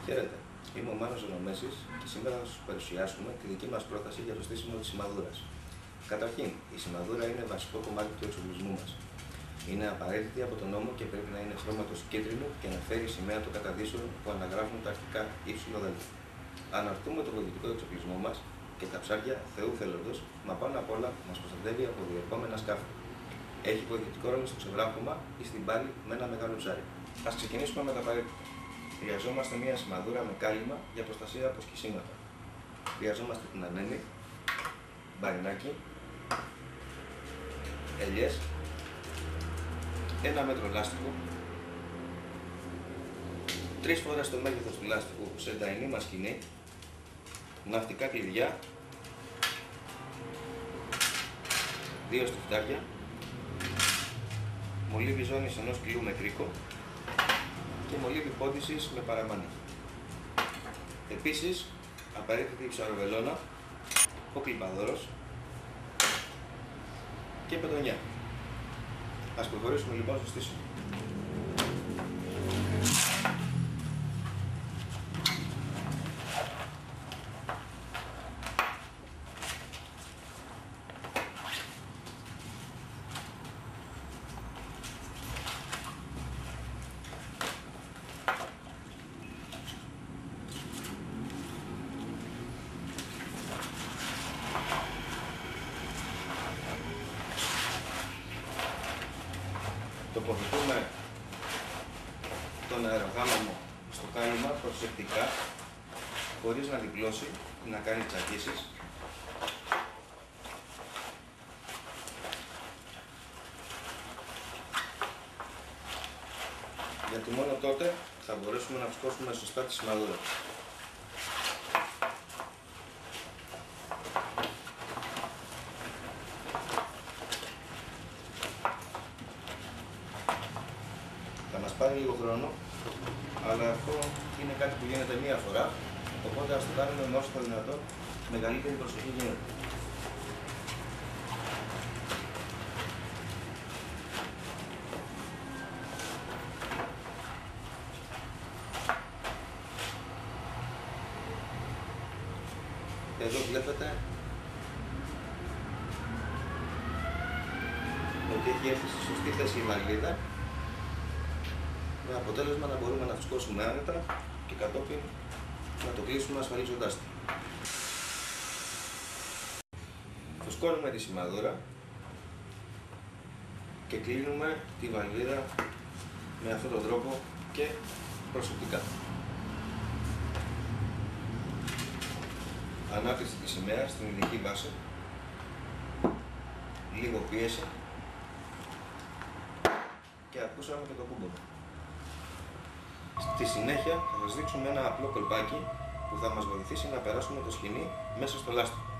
Χαίρετε, είμαι ο Μάνος Ζωνομέσης και σήμερα θα σας παρουσιάσουμε τη δική μας πρόταση για το στήσιμο της σημαδούρας. Καταρχήν, η σημαδούρα είναι βασικό κομμάτι του εξοπλισμού μας. Είναι απαραίτητη από τον νόμο και πρέπει να είναι χρώματος κίτρινου και να φέρει σημαία των καταδύσεων που αναγράφουν τα αρχικά ύψιλο-δ. Αναρτούμε το βοηθητικό εξοπλισμό μας και τα ψάρια Θεού θέλοντος, μα πάνω απ' όλα μας προστατεύει από διερχόμενα σκάφη. Έχει βοηθητικό ρόλο στο ξεβράχωμα ή στην πάλη με ένα μεγάλο ψάρι. Ας ξεκινήσουμε με τα απαραίτητα. Χρειαζόμαστε μία σημαδούρα με κάλυμα για προστασία από σκισίματα. Χρειαζόμαστε την ανένη, μπαρινάκι, ελιές, 1 μέτρο λάστιχο, 3 φορές το μέγεθος του λάστιχου σε ενταϊνή μασκινή, ναυτικά κλειδιά, 2 στιφτάρια, μολύβι ζώνης ενός κιλού με κρίκο και μολύβι πόντισης με παραμάνι. Επίσης, απαραίτητη ψαροβελώνα, ο κλιπαδόρος και πετονιά. Ας προχωρήσουμε λοιπόν στο στήσιμο. Τοποθετούμε τον αερογάμμο στο κάλυμα προσεκτικά, χωρίς να διπλώσει ή να κάνει τσακίσεις. Γιατί μόνο τότε θα μπορέσουμε να ψηκώσουμε σωστά τη σημαδούρα. Θα μας πάρει λίγο χρόνο, αλλά αυτό είναι κάτι που γίνεται μία φορά, οπότε ας το κάνουμε με όσο το δυνατόν μεγαλύτερη προσοχή γίνεται. Εδώ βλέπετε ότι έχει έρθει στη σωστή θέση η μαγνήτα, με αποτέλεσμα να μπορούμε να φουσκώσουμε άνετα και κατόπιν να το κλείσουμε ασφαλίζοντάς το. Φουσκώνουμε τη σημαδούρα και κλείνουμε τη βαλβίδα με αυτόν τον τρόπο και προσωπικά. Ανάπτυξη της σημαίας στην ειδική βάση, λίγο πίεση και ακούσαμε και το κούμπο. Στη συνέχεια θα σας δείξουμε ένα απλό κολπάκι που θα μας βοηθήσει να περάσουμε το σχοινί μέσα στο λάστιχο.